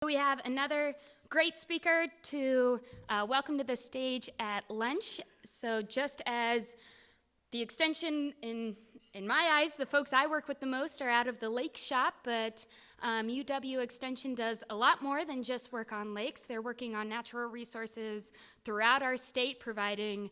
We have another great speaker to welcome to the stage at lunch. So just as the extension, in my eyes, the folks I work with the most are out of the lake shop, but UW Extension does a lot more than just work on lakes. They're working on natural resources throughout our state, providing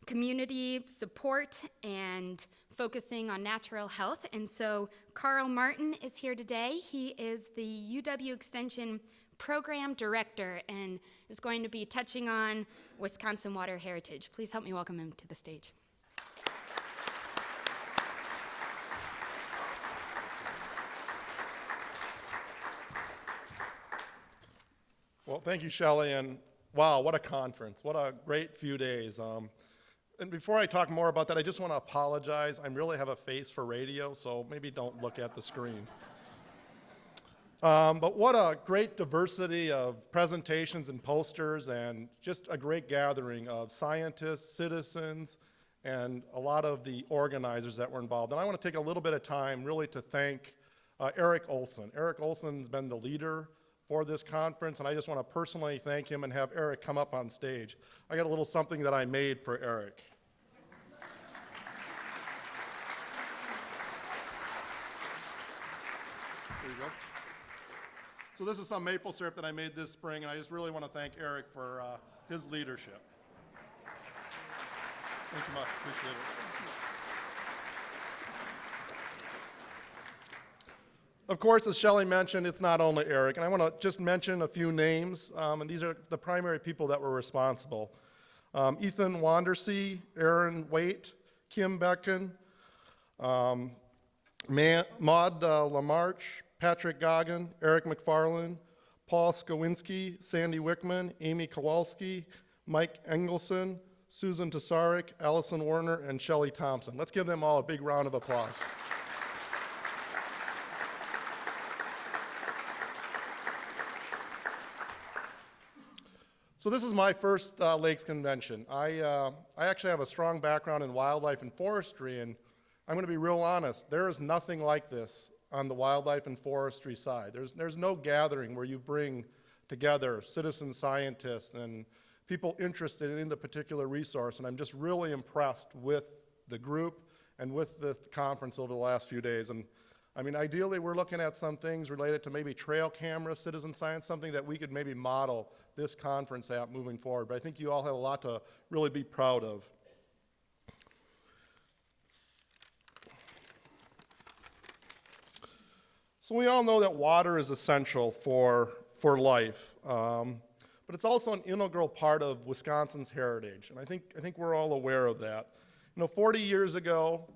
community support and focusing on natural health. And so Karl Martin is here today. He is the UW Extension Program Director and is going to be touching on Wisconsin water heritage. Please help me welcome him to the stage. Well, thank you, Shelly, and wow, what a conference. What a great few days. And before I talk more about that, I just want to apologize. I really have a face for radio, so maybe don't look at the screen. But what a great diversity of presentations and posters, and just a great gathering of scientists, citizens, and a lot of the organizers that were involved. And I want to take a little bit of time really to thank Eric Olson. Eric Olson's been the leader for this conference, and I just want to personally thank him and have Eric come up on stage. I got a little something that I made for Eric. There you go. So this is some maple syrup that I made this spring, and I just really want to thank Eric for his leadership. Thank you much, appreciate it. Of course, as Shelly mentioned, it's not only Eric, and I want to just mention a few names, and these are the primary people that were responsible. Ethan Wandersee, Aaron Waite, Kim Becken, Maud Lamarche, Patrick Goggin, Eric McFarland, Paul Skowinski, Sandy Wickman, Amy Kowalski, Mike Engelson, Susan Tasarek, Allison Warner, and Shelly Thomsen. Let's give them all a big round of applause. So this is my first Lakes Convention. I actually have a strong background in wildlife and forestry, and I'm going to be real honest. There is nothing like this on the wildlife and forestry side. There's no gathering where you bring together citizen scientists and people interested in the particular resource, and I'm just really impressed with the group and with the conference over the last few days. And I mean, ideally, we're looking at some things related to maybe trail camera, citizen science, something that we could maybe model this conference at moving forward. But I think you all have a lot to really be proud of. So we all know that water is essential for life, but it's also an integral part of Wisconsin's heritage, and I think we're all aware of that. 40 years ago,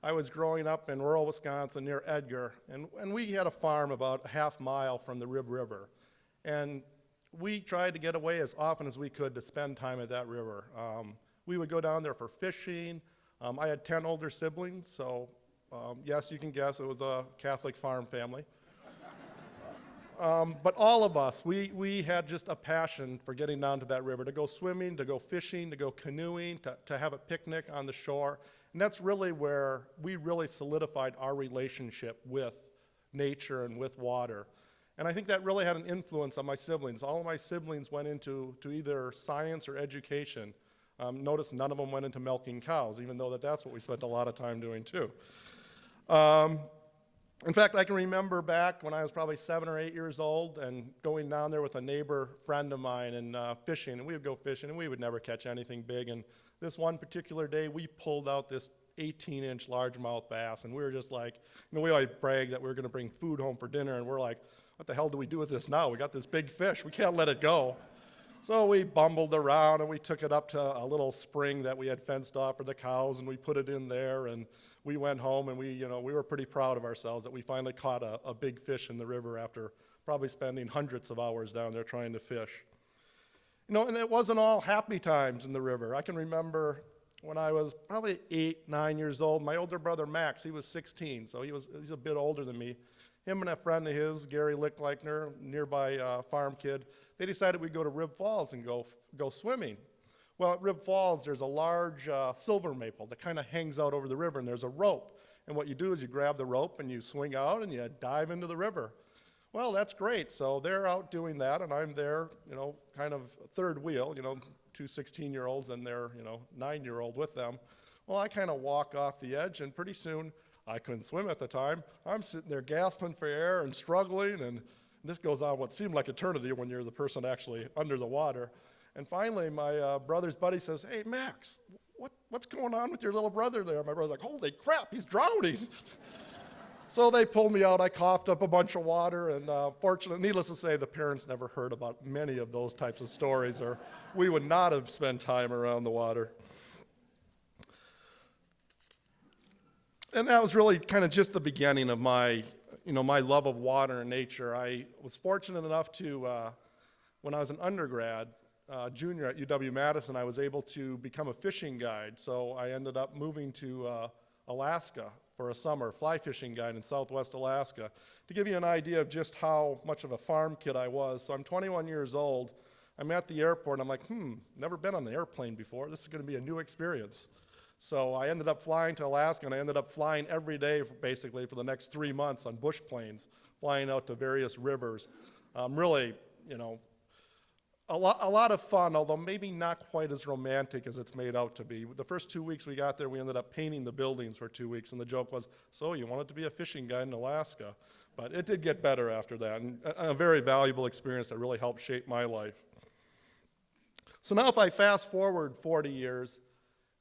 I was growing up in rural Wisconsin near Edgar, and we had a farm about a half mile from the Rib River. And we tried to get away as often as we could to spend time at that river. We would go down there for fishing. I had 10 older siblings, so yes, you can guess it was a Catholic farm family. But all of us, we had just a passion for getting down to that river, to go swimming, to go fishing, to go canoeing, to have a picnic on the shore. And that's really where we really solidified our relationship with nature and with water. And I think that really had an influence on my siblings. All of my siblings went into either science or education. Notice none of them went into milking cows, even though that's what we spent a lot of time doing too. In fact, I can remember back when I was probably 7 or 8 years old and going down there with a neighbor friend of mine and fishing, and we would go fishing and we would never catch anything big. And this one particular day, we pulled out this 18-inch largemouth bass, and we were just like, we always brag that we were going to bring food home for dinner, and we're like, what the hell do we do with this now? We got this big fish. We can't let it go. So we bumbled around, and we took it up to a little spring that we had fenced off for the cows, and we put it in there, and we went home, and we were pretty proud of ourselves that we finally caught a big fish in the river after probably spending hundreds of hours down there trying to fish. And it wasn't all happy times in the river. I can remember when I was probably 8, 9 years old, my older brother Max, he was 16, so he's a bit older than me. Him and a friend of his, Gary Lichtleichner, nearby farm kid, they decided we'd go to Rib Falls and go swimming. Well, at Rib Falls, there's a large silver maple that kind of hangs out over the river, and there's a rope. And what you do is you grab the rope and you swing out and you dive into the river. Well, that's great. So they're out doing that, and I'm there, kind of third wheel, two 16-year-olds and their, 9-year-old with them. Well, I kind of walk off the edge, and pretty soon, I couldn't swim at the time. I'm sitting there gasping for air and struggling, and this goes on what seemed like eternity when you're the person actually under the water. And finally, my brother's buddy says, "Hey, Max, what's going on with your little brother there?" My brother's like, "Holy crap, he's drowning." So they pulled me out. I coughed up a bunch of water, and fortunately, needless to say, the parents never heard about many of those types of stories, or we would not have spent time around the water. And that was really kind of just the beginning of my love of water and nature. I was fortunate enough to, when I was an undergrad, junior at UW-Madison, I was able to become a fishing guide. So I ended up moving to Alaska for a summer, fly fishing guide in Southwest Alaska. To give you an idea of just how much of a farm kid I was, so I'm 21 years old. I'm at the airport, and I'm like, never been on an airplane before. This is going to be a new experience. So I ended up flying to Alaska, and I ended up flying every day basically for the next 3 months on bush planes, flying out to various rivers. Really, a lot of fun, although maybe not quite as romantic as it's made out to be. The first 2 weeks we got there, we ended up painting the buildings for 2 weeks, and the joke was, "So you wanted to be a fishing guide in Alaska?" But it did get better after that, and a very valuable experience that really helped shape my life. So now if I fast forward 40 years,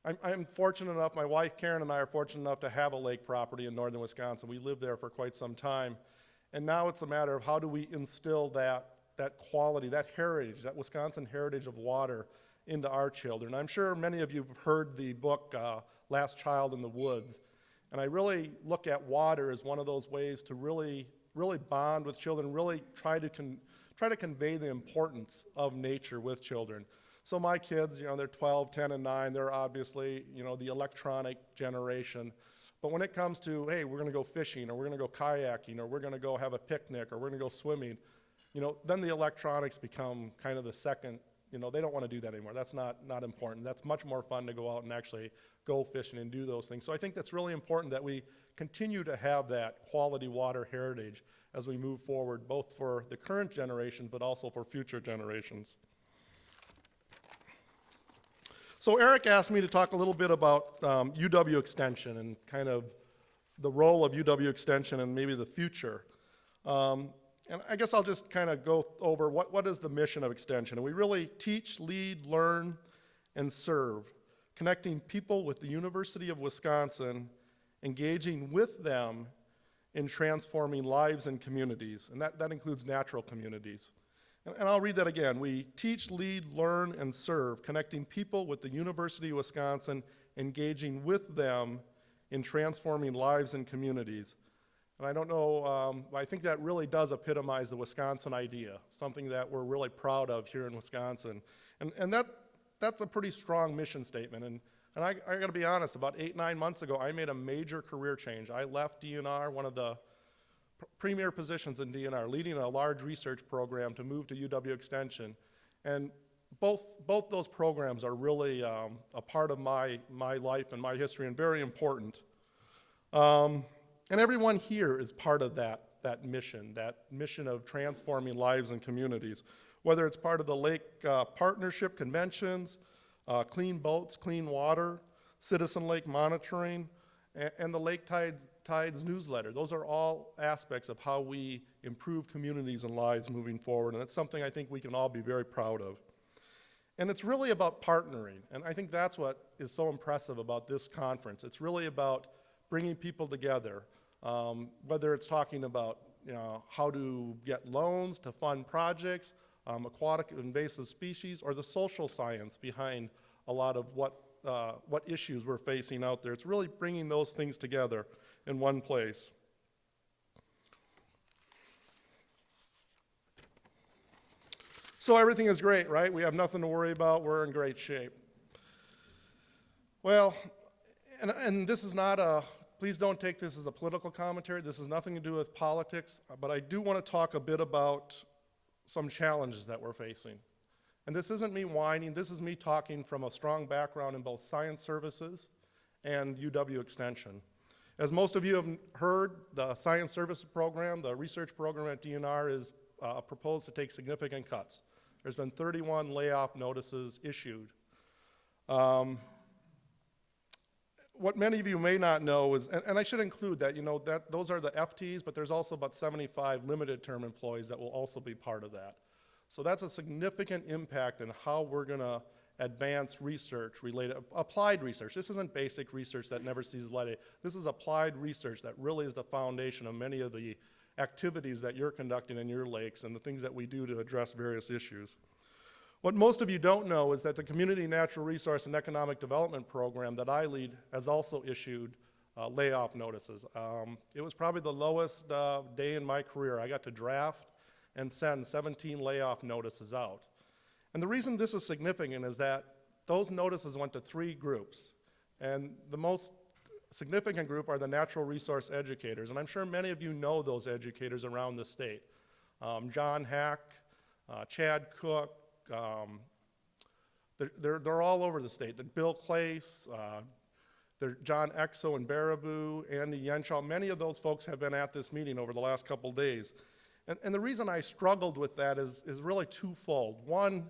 I'm fortunate enough, my wife Karen and I are fortunate enough to have a lake property in northern Wisconsin. We lived there for quite some time. And now it's a matter of how do we instill that quality, that heritage, that Wisconsin heritage of water into our children. I'm sure many of you have heard the book, Last Child in the Woods. And I really look at water as one of those ways to really bond with children, really try to convey the importance of nature with children. So my kids, they're 12, 10, and 9. They're obviously, the electronic generation. But when it comes to, hey, we're going to go fishing, or we're going to go kayaking, or we're going to go have a picnic, or we're going to go swimming, then the electronics become kind of the second. They don't want to do that anymore. That's not important. That's much more fun to go out and actually go fishing and do those things. So I think that's really important that we continue to have that quality water heritage as we move forward, both for the current generation, but also for future generations. So Eric asked me to talk a little bit about UW Extension and kind of the role of UW Extension and maybe the future. And I guess I'll just kind of go over what is the mission of Extension. And we really teach, lead, learn, and serve, connecting people with the University of Wisconsin, engaging with them in transforming lives and communities. And that includes natural communities. And I'll read that again. We teach, lead, learn, and serve, connecting people with the University of Wisconsin, engaging with them in transforming lives and communities. And I don't know, I think that really does epitomize the Wisconsin idea, something that we're really proud of here in Wisconsin. And that's a pretty strong mission statement. And I got to be honest, about 8-9 months ago, I made a major career change. I left DNR, one of the premier positions in DNR, leading a large research program to move to UW Extension. And both those programs are really a part of my life and my history and very important. And everyone here is part of that mission of transforming lives and communities, whether it's part of the Lake Partnership Conventions, Clean Boats, Clean Water, Citizen Lake Monitoring, and the Lake Tides newsletter. Those are all aspects of how we improve communities and lives moving forward, and it's something I think we can all be very proud of. And it's really about partnering, and I think that's what is so impressive about this conference. It's really about bringing people together, whether it's talking about how to get loans to fund projects, aquatic invasive species, or the social science behind a lot of what issues we're facing out there. It's really bringing those things together in one place. So everything is great, right? We have nothing to worry about. We're in great shape. Well, and this is not please don't take this as a political commentary. This has nothing to do with politics, but I do want to talk a bit about some challenges that we're facing. And this isn't me whining. This is me talking from a strong background in both science services and UW Extension. As most of you have heard, the Science Services Program, the research program at DNR, is proposed to take significant cuts. There's been 31 layoff notices issued. What many of you may not know is, and I should include that, that those are the FTs, but there's also about 75 limited term employees that will also be part of that. So that's a significant impact in how we're going to advance research related, applied research. This isn't basic research that never sees light. This is applied research that really is the foundation of many of the activities that you're conducting in your lakes and the things that we do to address various issues. What most of you don't know is that the Community Natural Resource and Economic Development Program that I lead has also issued layoff notices. It was probably the lowest day in my career. I got to draft and send 17 layoff notices out. And the reason this is significant is that those notices went to 3 groups. And the most significant group are the natural resource educators. And I'm sure many of you know those educators around the state. John Hack, Chad Cook, they're all over the state. Bill Clace, John Exo in Baraboo, Andy Yenshaw. Many of those folks have been at this meeting over the last couple days. And the reason I struggled with that is really twofold. One,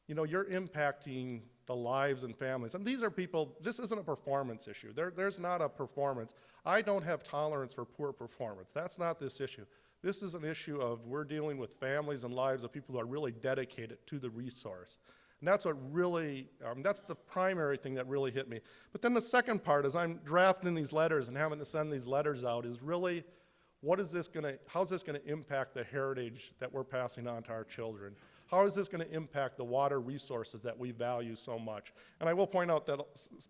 you're impacting the lives and families. And these are people, this isn't a performance issue. There's not a performance. I don't have tolerance for poor performance. That's not this issue. This is an issue of we're dealing with families and lives of people who are really dedicated to the resource. And that's what really, that's the primary thing that really hit me. But then the second part is I'm drafting these letters and having to send these letters out is really, how's this gonna impact the heritage that we're passing on to our children? How is this gonna impact the water resources that we value so much? And I will point out that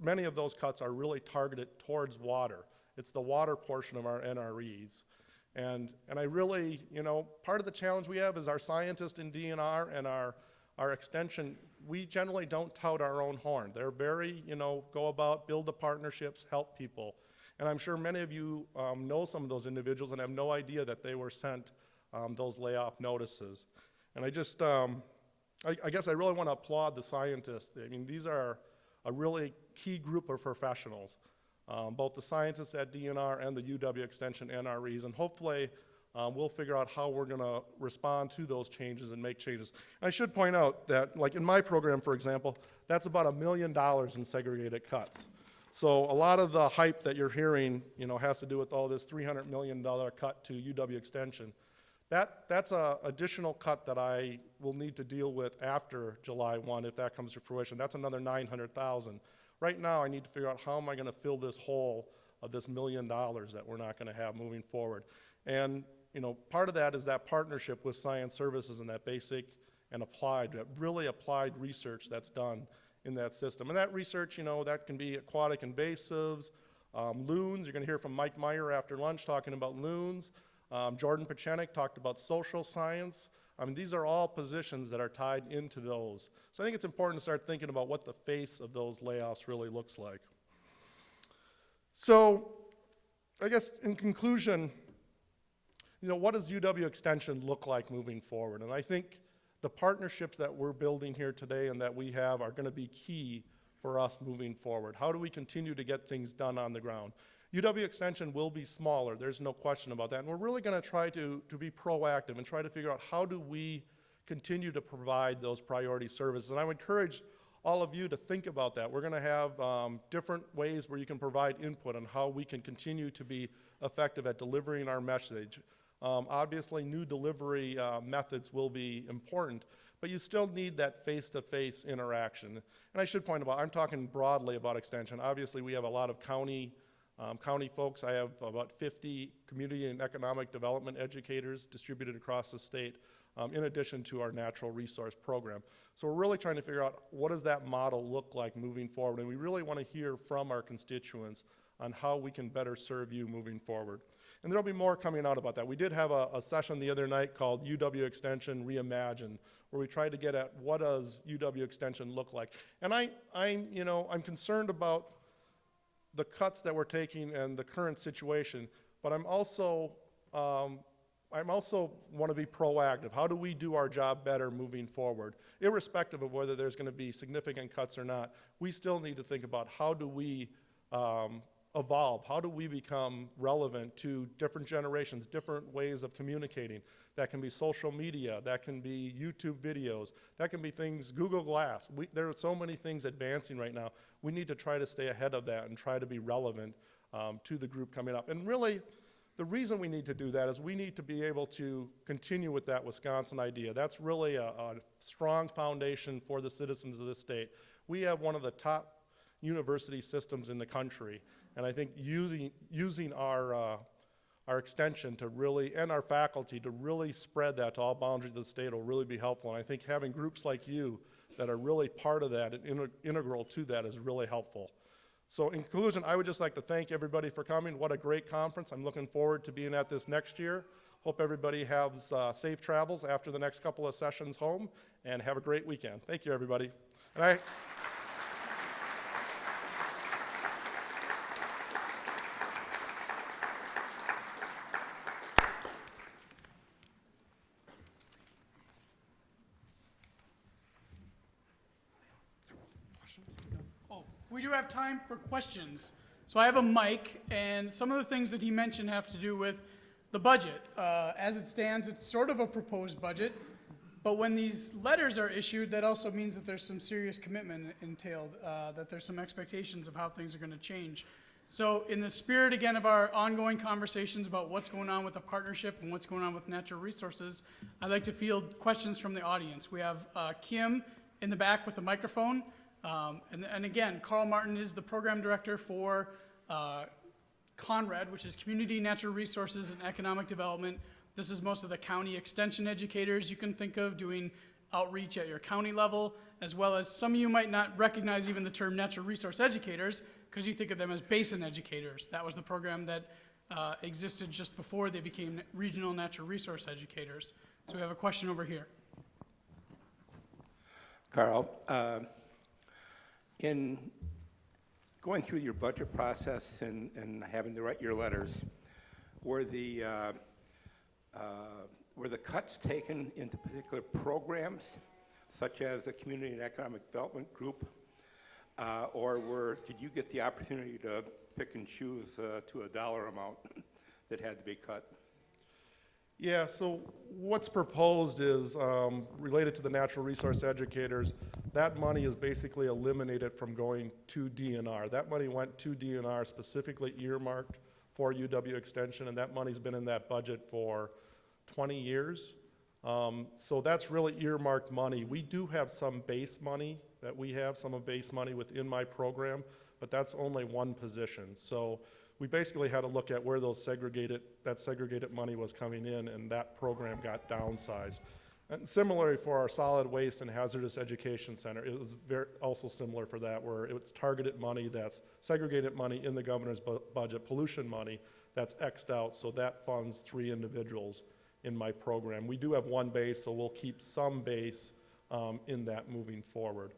many of those cuts are really targeted towards water. It's the water portion of our NREs. And I really, part of the challenge we have is our scientists in DNR and our extension, we generally don't tout our own horn. They're very, go about, build the partnerships, help people. And I'm sure many of you know some of those individuals and have no idea that they were sent those layoff notices. And I just, I guess I really want to applaud the scientists. I mean, these are a really key group of professionals, both the scientists at DNR and the UW Extension NREs, and hopefully we'll figure out how we're going to respond to those changes and make changes. And I should point out that, like in my program, for example, that's about $1 million in segregated cuts. So a lot of the hype that you're hearing, has to do with all this $300 million cut to UW Extension. That's an additional cut that I will need to deal with after July 1 if that comes to fruition. That's another $900,000. Right now, I need to figure out how am I going to fill this hole of this $1 million that we're not going to have moving forward. And part of that is that partnership with Science Services and that basic and applied, that really applied research that's done in that system. And that research, that can be aquatic invasives, loons. You're going to hear from Mike Meyer after lunch talking about loons. Jordan Pachenik talked about social science. I mean, these are all positions that are tied into those. So I think it's important to start thinking about what the face of those layoffs really looks like. So I guess in conclusion, what does UW Extension look like moving forward? And I think the partnerships that we're building here today and that we have are going to be key for us moving forward. How do we continue to get things done on the ground? UW Extension will be smaller, there's no question about that. And we're really going to try to be proactive and try to figure out how do we continue to provide those priority services. And I would encourage all of you to think about that. We're going to have different ways where you can provide input on how we can continue to be effective at delivering our message. Obviously, new delivery methods will be important, but you still need that face-to-face interaction. And I should point out, I'm talking broadly about Extension. Obviously, we have a lot of county folks. I have about 50 community and economic development educators distributed across the state, in addition to our natural resource program. So we're really trying to figure out what does that model look like moving forward, and we really want to hear from our constituents on how we can better serve you moving forward. And there'll be more coming out about that. We did have a session the other night called UW Extension Reimagined, where we tried to get at what does UW Extension look like. And I'm concerned about the cuts that we're taking and the current situation, but I'm also want to be proactive. How do we do our job better moving forward? Irrespective of whether there's going to be significant cuts or not, we still need to think about how do we evolve? How do we become relevant to different generations, different ways of communicating? That can be social media, that can be YouTube videos, that can be things, Google Glass. There are so many things advancing right now. We need to try to stay ahead of that and try to be relevant to the group coming up. And really, the reason we need to do that is we need to be able to continue with that Wisconsin idea. That's really a strong foundation for the citizens of this state. We have one of the top university systems in the country, and I think using our extension to really, and our faculty to really spread that to all boundaries of the state will really be helpful. And I think having groups like you that are really part of that and integral to that is really helpful. So in conclusion, I would just like to thank everybody for coming. What a great conference. I'm looking forward to being at this next year. Hope everybody has safe travels after the next couple of sessions home, and have a great weekend. Thank you, everybody. And we do have time for questions. So I have a mic, and some of the things that he mentioned have to do with the budget. As it stands, it's sort of a proposed budget, but when these letters are issued, that also means that there's some serious commitment entailed, that there's some expectations of how things are going to change. So in the spirit, again, of our ongoing conversations about what's going on with the partnership and what's going on with natural resources, I'd like to field questions from the audience. We have Kim in the back with the microphone. And again, Karl Martin is the program director for CONRAD, which is Community Natural Resources and Economic Development. This is most of the county extension educators you can think of doing outreach at your county level, as well as some of you might not recognize even the term natural resource educators because you think of them as basin educators. That was the program that existed just before they became regional natural resource educators. So we have a question over here. Karl, in going through your budget process and having to write your letters, were the cuts taken into particular programs, such as the Community and Economic Development Group, or did you get the opportunity to pick and choose to a dollar amount that had to be cut? yeah, so what's proposed is related to the natural resource educators. That money is basically eliminated from going to DNR. That money went to DNR specifically earmarked for UW Extension, and that money's been in that budget for 20 years. So that's really earmarked money. We do have some base money within my program, but that's only one position. So we basically had to look at where that segregated money was coming in, and that program got downsized. And similarly for our solid waste and hazardous education center, it was also similar for that, where it's targeted money that's segregated money in the governor's budget, pollution money that's X'd out, so that funds 3 individuals in my program. We do have one base, so we'll keep some base in that moving forward.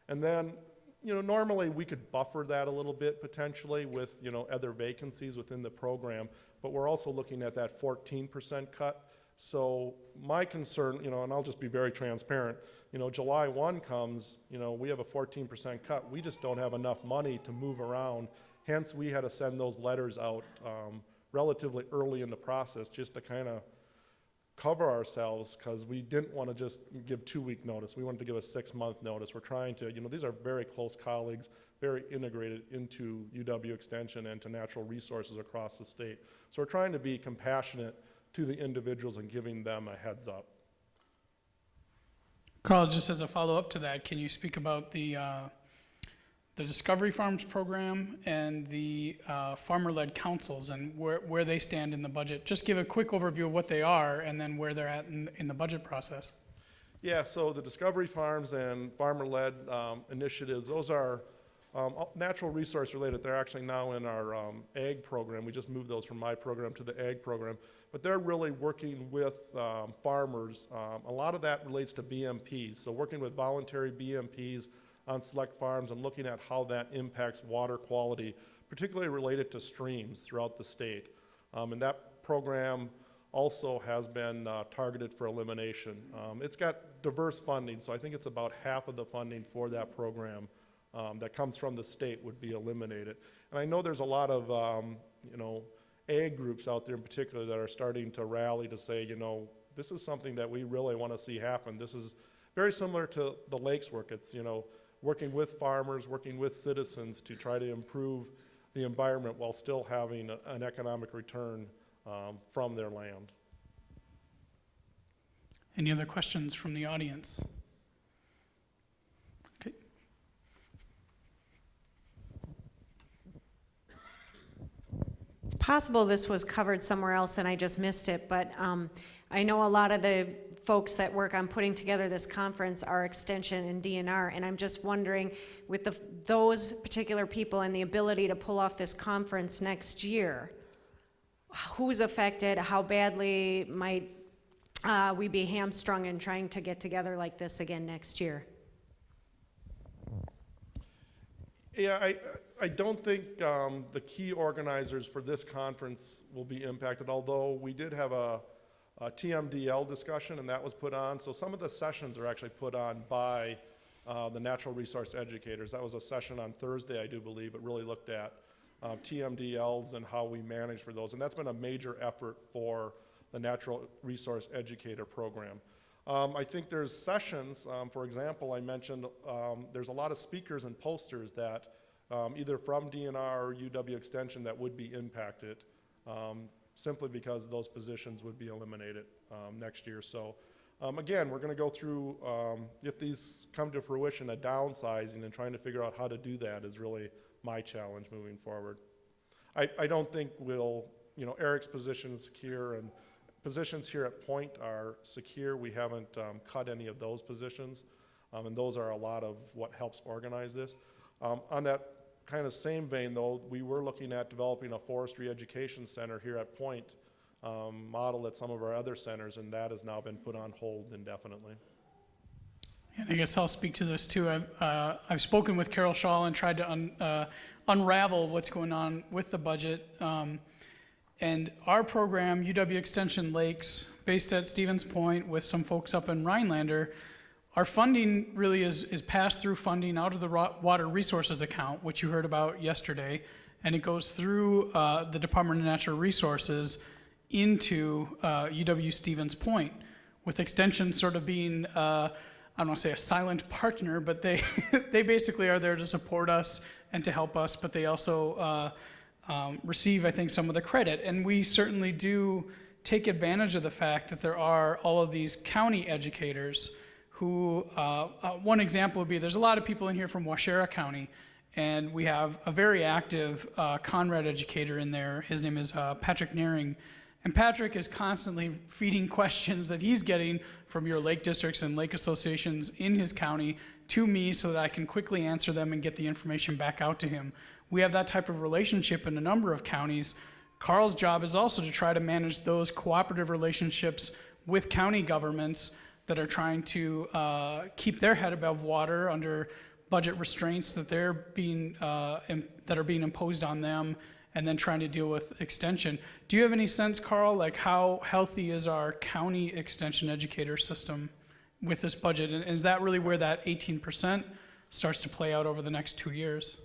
And then, normally we could buffer that a little bit potentially with, other vacancies within the program, but we're also looking at that 14% cut. So my concern, and I'll just be very transparent, July 1 comes, we have a 14% cut. We just don't have enough money to move around. Hence, we had to send those letters out relatively early in the process just to kind of cover ourselves, because we didn't want to just give 2-week notice. We wanted to give a 6-month notice. We're trying to, these are very close colleagues, very integrated into UW Extension and to natural resources across the state. So we're trying to be compassionate to the individuals and giving them a heads up. Karl, just as a follow-up to that, can you speak about the Discovery Farms program and the farmer-led councils and where they stand in the budget? Just give a quick overview of what they are and then where they're at in the budget process. Yeah, so the Discovery Farms and farmer-led initiatives, those are natural resource related. They're actually now in our ag program. We just moved those from my program to the ag program. But they're really working with farmers. A lot of that relates to BMPs, so working with voluntary BMPs on select farms and looking at how that impacts water quality, particularly related to streams throughout the state. And that program also has been targeted for elimination. It's got diverse funding, so I think it's about half of the funding for that program that comes from the state would be eliminated. And I know there's a lot of, ag groups out there in particular that are starting to rally to say, this is something that we really want to see happen. This is very similar to the lakes work. It's, working with farmers, working with citizens to try to improve the environment while still having an economic return from their land. Any other questions from the audience? Okay. It's possible this was covered somewhere else and I just missed it, but I know a lot of the folks that work on putting together this conference are Extension and DNR, and I'm just wondering, with those particular people and the ability to pull off this conference next year, who's affected? How badly might we be hamstrung in trying to get together like this again next year? Yeah, I don't think the key organizers for this conference will be impacted, although we did have a TMDL discussion, and that was put on. So some of the sessions are actually put on by the natural resource educators. That was a session on Thursday, I do believe. It really looked at TMDLs and how we manage for those. And that's been a major effort for the natural resource educator program. I think there's sessions, for example, I mentioned there's a lot of speakers and posters that either from DNR or UW Extension that would be impacted simply because those positions would be eliminated next year. So again, we're going to go through, if these come to fruition, a downsizing and trying to figure out how to do that is really my challenge moving forward. I don't think we'll, Eric's position is secure, and positions here at Point are secure. We haven't cut any of those positions, and those are a lot of what helps organize this. On that kind of same vein, though, we were looking at developing a forestry education center here at Point, modeled at some of our other centers, and that has now been put on hold indefinitely. And I guess I'll speak to this too. I've spoken with Carol Shaw and tried to unravel what's going on with the budget. And our program, UW Extension Lakes, based at Stevens Point with some folks up in Rhinelander, our funding really is pass-through funding out of the water resources account, which you heard about yesterday, and it goes through the Department of Natural Resources into UW Stevens Point, with Extension sort of being, I don't want to say a silent partner, but they basically are there to support us and to help us, but they also receive, I think, some of the credit. And we certainly do take advantage of the fact that there are all of these county educators who, one example would be, there's a lot of people in here from Waushara County, and we have a very active Conrad educator in there. His name is Patrick Naring. And Patrick is constantly feeding questions that he's getting from your lake districts and lake associations in his county to me so that I can quickly answer them and get the information back out to him. We have that type of relationship in a number of counties. Carl's job is also to try to manage those cooperative relationships with county governments that are trying to keep their head above water under budget restraints that are being imposed on them, and then trying to deal with extension. Do you have any sense, Carl, like how healthy is our county extension educator system with this budget? And is that really where that 18% starts to play out over the next 2 years?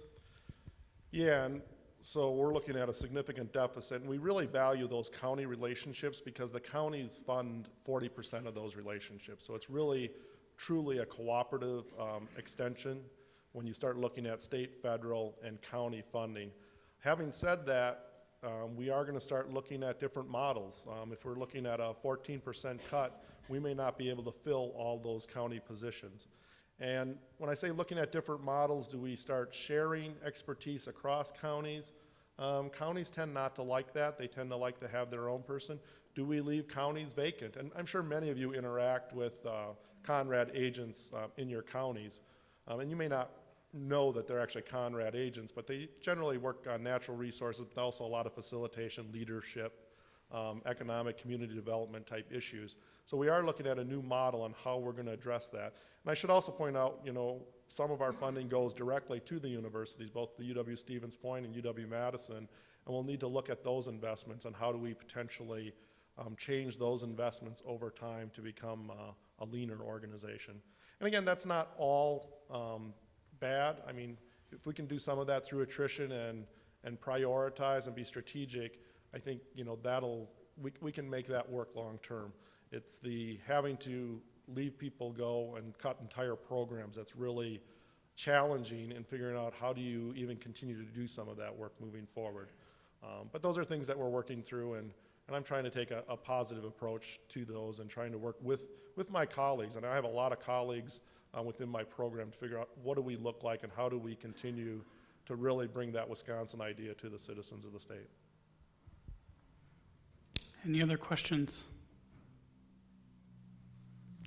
Yeah, and so we're looking at a significant deficit, and we really value those county relationships because the counties fund 40% of those relationships. So it's really, truly a cooperative extension when you start looking at state, federal, and county funding. Having said that, we are going to start looking at different models. If we're looking at a 14% cut, we may not be able to fill all those county positions. And when I say looking at different models, do we start sharing expertise across counties? Counties tend not to like that. They tend to like to have their own person. Do we leave counties vacant? And I'm sure many of you interact with Conrad agents in your counties. And you may not know that they're actually Conrad agents, but they generally work on natural resources, but also a lot of facilitation, leadership, economic, community development type issues. So we are looking at a new model on how we're going to address that. And I should also point out, some of our funding goes directly to the universities, both the UW Stevens Point and UW-Madison, and we'll need to look at those investments and how do we potentially change those investments over time to become a leaner organization. And again, that's not all bad. I mean, if we can do some of that through attrition and prioritize and be strategic, I think, you know, we can make that work long term. It's the having to leave people go and cut entire programs that's really challenging in figuring out how do you even continue to do some of that work moving forward. But those are things that we're working through, and I'm trying to take a positive approach to those and trying to work with my colleagues. And I have a lot of colleagues within my program to figure out what do we look like and how do we continue to really bring that Wisconsin idea to the citizens of the state. Any other questions?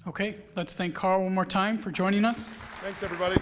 Okay, let's thank Karl one more time for joining us. Thanks, everybody.